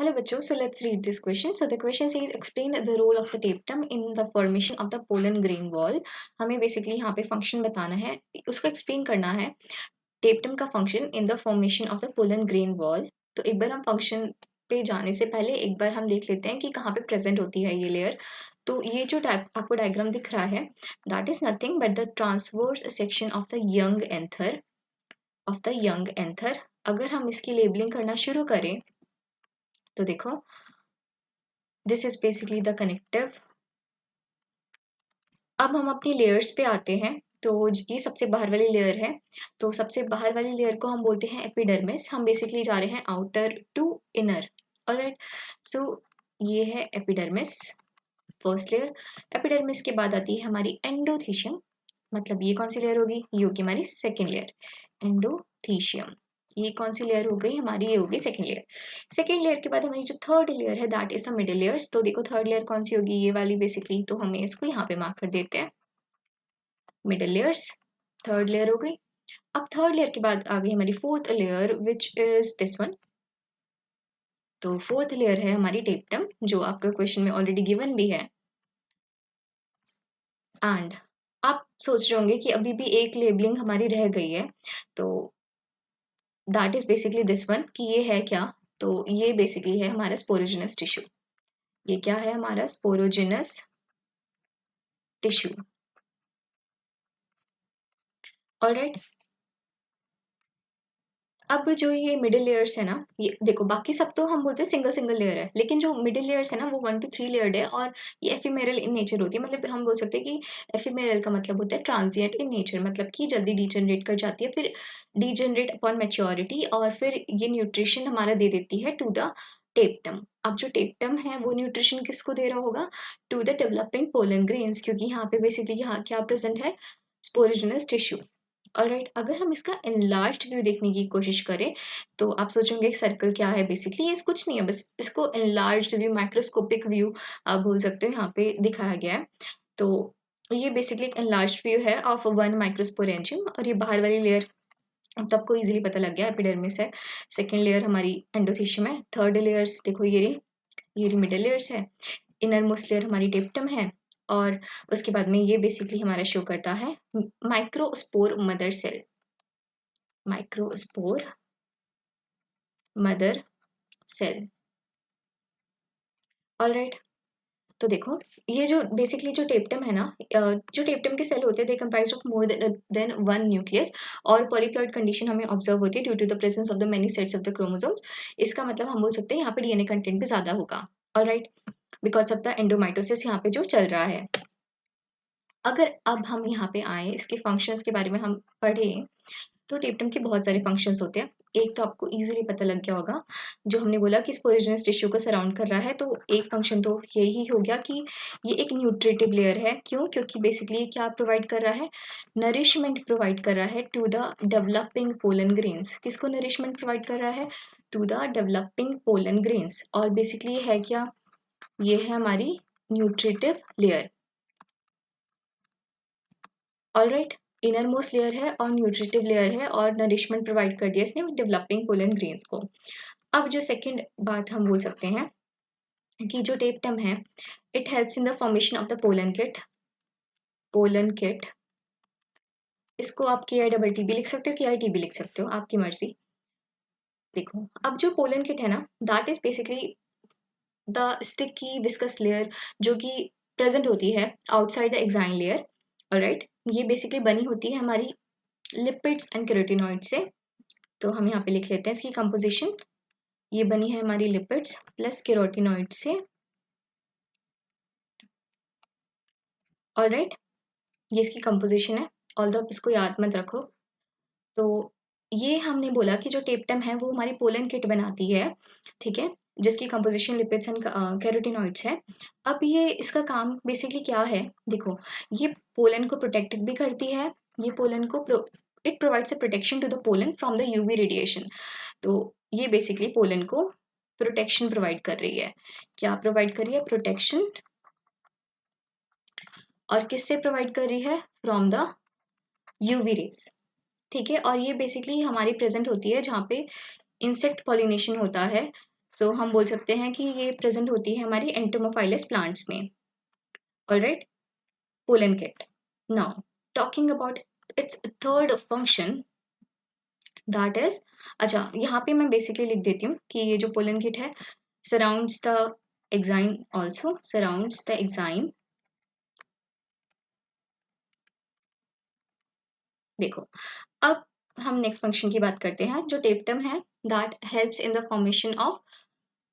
Hello bachcho, so let's read this question. So the question says explain the role of the tapetum in the formation of the pollen grain wall. हमें basically यहाँ पे function बताना है, उसको explain करना है tapetum का function in the formation of the pollen grain wall. तो एक बार हम function पे जाने से पहले एक बार हम देख लेते हैं कि कहाँ पे present होती है ये layer. तो ये जो आपको diagram दिख रहा है, that is nothing but the transverse section of the young anther. अगर हम इसकी labeling करना शुरू करें तो देखो this is basically the connective. अब हम अपनी लेयर्स पे आते हैं. तो ये सबसे बाहर वाली लेयर है. तो सबसे बाहर वाली लेयर को हम बोलते हैं एपिडर्मिस. हम बेसिकली जा रहे हैं आउटर टू इनर. ऑलराइट, सो ये है एपिडर्मिस, फर्स्ट लेयर. एपिडर्मिस के बाद आती है हमारी एंडोथीशियम. मतलब ये कौन सी लेयर होगी? ये होगी हमारी सेकेंड लेयर, एंडोथीशियम. ये कौन सी लेयर हो गई हमारी? ये होगी सेकेंड लेयर. सेकेंड लेयर के बाद हमारी जो थर्ड लेयर है that is the middle layers. तो देखो थर्ड लेयर कौन सी होगी? ये वाली बेसिकली. तो हमें इसको यहाँ पे मार्क कर देते हैं, मिडिल लेयर्स. थर्ड लेयर हो गई. अब थर्ड लेयर के बाद आ गई हमारी fourth layer which is this one. तो फोर्थ लेयर है हमारी टेप्टम, जो आपका क्वेश्चन में ऑलरेडी गिवन भी है. एंड आप सोच रहे होंगे कि अभी भी एक लेबलिंग हमारी रह गई है. तो that is basically this one, कि ये है क्या? तो ये बेसिकली है हमारा स्पोरोजिनस टिश्यू. ये क्या है हमारा? Sporogenous tissue. ऑलराइट, अब जो ये मिडिल लेयर्स है ना, ये देखो बाकी सब तो हम बोलते हैं सिंगल सिंगल लेयर है, लेकिन जो मिडिल लेयर्स है ना वो 1 to 3 लेयर्ड है. और ये एफिमेरल इन नेचर होती है. मतलब हम बोल सकते हैं कि एफिमेरल का मतलब होता है ट्रांजिएंट इन नेचर. मतलब कि जल्दी डिजेनरेट कर जाती है, फिर डिजेनरेट अपॉन मैच्योरिटी, और फिर ये न्यूट्रिशन हमारा दे देती है टू द टेप्टम. अब जो टेप्टम है वो न्यूट्रिशन किसको दे रहा होगा? To the developing pollen grains, क्योंकि यहाँ पे बेसिकली यहाँ क्या प्रेजेंट है? Sporogenous tissue. ऑलराइट, अगर हम इसका एनलार्ज्ड व्यू देखने की कोशिश करें तो आप सोचोगे सर्कल क्या है? बेसिकली ये कुछ नहीं है, बस इसको एनलार्ज्ड व्यू, माइक्रोस्कोपिक व्यू आप बोल सकते हो, यहाँ पे दिखाया गया है. तो ये बेसिकली एक एनलार्ज्ड व्यू है ऑफ वन माइक्रोस्पोरेंजियम. और ये बाहर वाली लेयर अब आपको इजीली पता लग गया, एपिडर्मिस है. सेकेंड लेयर हमारी एंडोथीशियम है. थर्ड लेयर्स देखो ये मिडिल लेयर्स है. इनर मोस्ट लेयर हमारी टेप्टम है. और उसके बाद में ये बेसिकली हमारा शो करता है microspore mother cell. Microspore mother cell. Alright, तो देखो ये जो बेसिकली जो टेप्टम है ना, जो टेप्टम के सेल होते हैं they comprise of more than one nucleus. और पॉलीप्लॉइड कंडीशन हमें ऑब्जर्व होती है due to the presence of the many sets of the chromosomes. इसका मतलब हम बोल सकते हैं यहाँ पे डीएनए कंटेंट भी ज्यादा होगा. ऑलराइट, बिकॉज ऑफ द एंडोमाइटोसिस यहाँ पे जो चल रहा है. अगर अब हम यहाँ पे आए, इसके फंक्शंस के बारे में हम पढ़ें, तो टेप्टम के बहुत सारे फंक्शंस होते हैं. एक तो आपको इजीली पता लग गया होगा, जो हमने बोला कि स्पोरोजिनस टिश्यू को सराउंड कर रहा है. तो एक फंक्शन तो यही हो गया कि ये एक न्यूट्रिटिव लेयर है. क्यों? क्योंकि बेसिकली ये क्या प्रोवाइड कर रहा है? नरिशमेंट प्रोवाइड कर रहा है to the developing pollen grains. किसको नरिशमेंट प्रोवाइड कर रहा है? To the developing pollen grains. और बेसिकली है क्या? ये है हमारी nutritive layer. Alright, inner most layer है और न्यूट्रिटिव लेयर है, और नरिशमेंट प्रोवाइड कर दिया इसने डेवलपिंग पोलन ग्रेन्स को. अब जो सेकंड बात हम बोल सकते हैं कि जो टेप्टम है, it helps in the formation of the pollen kit. Pollen kit, इसको आप KI भी लिख सकते हो, KIT भी लिख सकते हो, आपकी मर्जी. देखो अब जो पोलन किट है ना, that is basically the sticky viscous layer जो कि प्रेजेंट होती है outside the exine layer. Alright, ये बेसिकली बनी होती है हमारी लिपिड्स एंड केराटिनॉइड से. तो हम यहाँ पे लिख लेते हैं इसकी कंपोजिशन. ये बनी है हमारी लिपिड्स प्लस केराटिनॉइड से. ऑलराइट, ये इसकी कंपोजिशन है. ऑल्दो आप इसको याद मत रखो. तो ये हमने बोला कि जो टेप्टम है वो हमारी पोलन किट बनाती है, ठीक है, जिसकी कंपोजिशन लिपिड्स एंड कैरोटिनॉइड्स है. अब ये इसका काम बेसिकली क्या है? देखो, ये पोलन को प्रोटेक्ट भी करती है. ये पोलन को it provides a protection to the pollen from the UV radiation. तो ये बेसिकली पोलन को प्रोटेक्शन प्रोवाइड कर रही है. क्या प्रोवाइड कर रही है? प्रोटेक्शन. और किससे प्रोवाइड कर रही है? From the UV rays. ठीक है, और ये बेसिकली हमारी प्रेजेंट होती है जहाँ पे इंसेक्ट पॉलिनेशन होता है. सो हम बोल सकते हैं कि ये प्रेजेंट होती है हमारी एंटोमोफाइलस प्लांट्स में। Alright, pollen kit. Now talking about it's third function, that is, अच्छा यहाँ पे मैं बेसिकली लिख देती हूँ कि ये जो पोलन किट है surrounds the enzyme, also surrounds the enzyme. देखो, अब हम नेक्स्ट फंक्शन की बात करते हैं जो टेप्टम है, that helps in the formation of,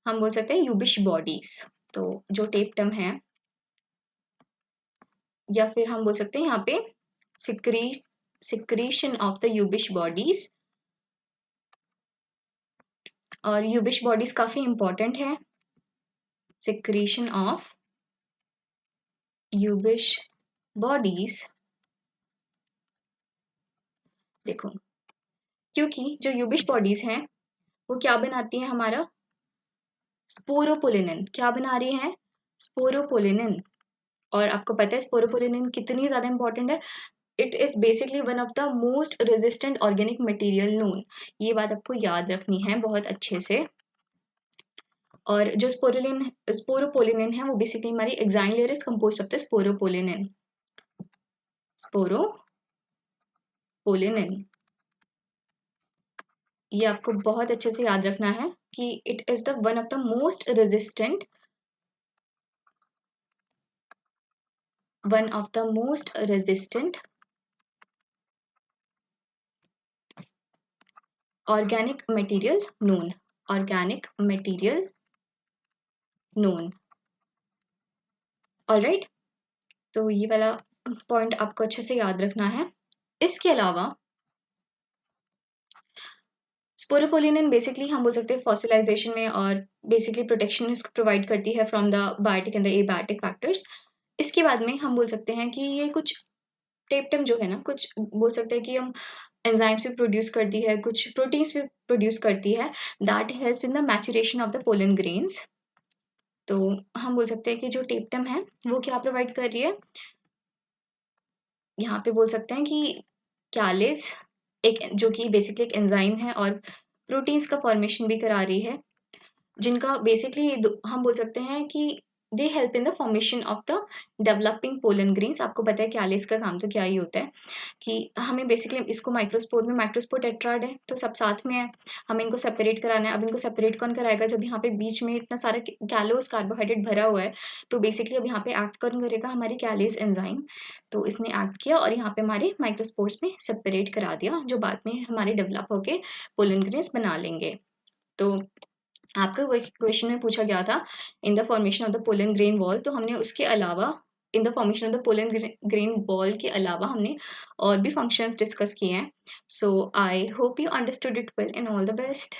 हम बोल सकते हैं यूबिश बॉडीज। तो जो टेप्टम है, या फिर हम बोल सकते हैं यहाँ पे सिक्रीशन ऑफ द यूबिश बॉडीज। और यूबिश बॉडीज काफी इंपॉर्टेंट है, सिक्रीशन ऑफ यूबिश बॉडीज। देखो, क्योंकि जो यूबिश बॉडीज हैं वो क्या बनाती हैं, हमारा स्पोरोपोलिनिन। क्या बना रही है, स्पोरोपोलिनिन। और आपको पता है स्पोरोपोलिनिन कितनी ज्यादा इंपॉर्टेंट है, it is basically one of the most resistant organic material known. ये बात आपको याद रखनी है बहुत अच्छे से। और जो स्पोरोपोलिनिन है वो बेसिकली हमारी exine layer is composed of the sporopollenin. Sporopollenin, ये आपको बहुत अच्छे से याद रखना है कि it is the one of the most resistant, one of the most resistant organic material known, organic material known। Alright, तो ये वाला पॉइंट आपको अच्छे से याद रखना है। इसके अलावा स्पोरोपोलिनिन बेसिकली हम बोल सकते हैं फॉसिलाइजेशन में और बेसिकली प्रोटेक्शन प्रोवाइड करती है from the biotic and the abiotic factors. इसके बाद में हम बोल सकते हैं कि ये कुछ टेप्टम जो है ना, कुछ बोल सकते हैं कि हम एंजाइम्स भी प्रोड्यूस करती है, कुछ प्रोटीन्स भी प्रोड्यूस करती है, that help in the maturation of the pollen grains. तो हम बोल सकते हैं कि जो टेप्टम है वो क्या प्रोवाइड कर रही है, यहाँ पे बोल सकते हैं कि कैलेस, एक जो कि बेसिकली एक एंजाइम है और प्रोटीन्स का फॉर्मेशन भी करा रही है, जिनका बेसिकली हम बोल सकते हैं कि they help in the formation of the developing pollen grains. आपको पता है कैलिस का काम तो क्या ही होता है कि हमें बेसिकली इसको माइक्रोस्पोर में, माइक्रोस्पोर टेट्राड है तो सब साथ में है, हमें इनको सेपरेट कराना है। अब इनको सेपरेट कौन कराएगा, जब यहाँ पे बीच में इतना सारा कैलोस कार्बोहाइड्रेट भरा हुआ है, तो बेसिकली अब यहाँ पे एक्ट कौन करेगा, हमारी कैलेस एंजाइम। तो इसने एक्ट किया और यहाँ पे हमारे माइक्रोस्पोर्स में सेपरेट करा दिया, जो बाद में हमारे डेवलप होके पोलन ग्रेन्स बना लेंगे। तो आपका क्वेश्चन में पूछा गया था in the formation of the pollen grain ball, तो हमने उसके अलावा in the formation of the pollen grain ball के अलावा हमने और भी फंक्शंस डिस्कस किए हैं। So I hope you understood it well and all the best.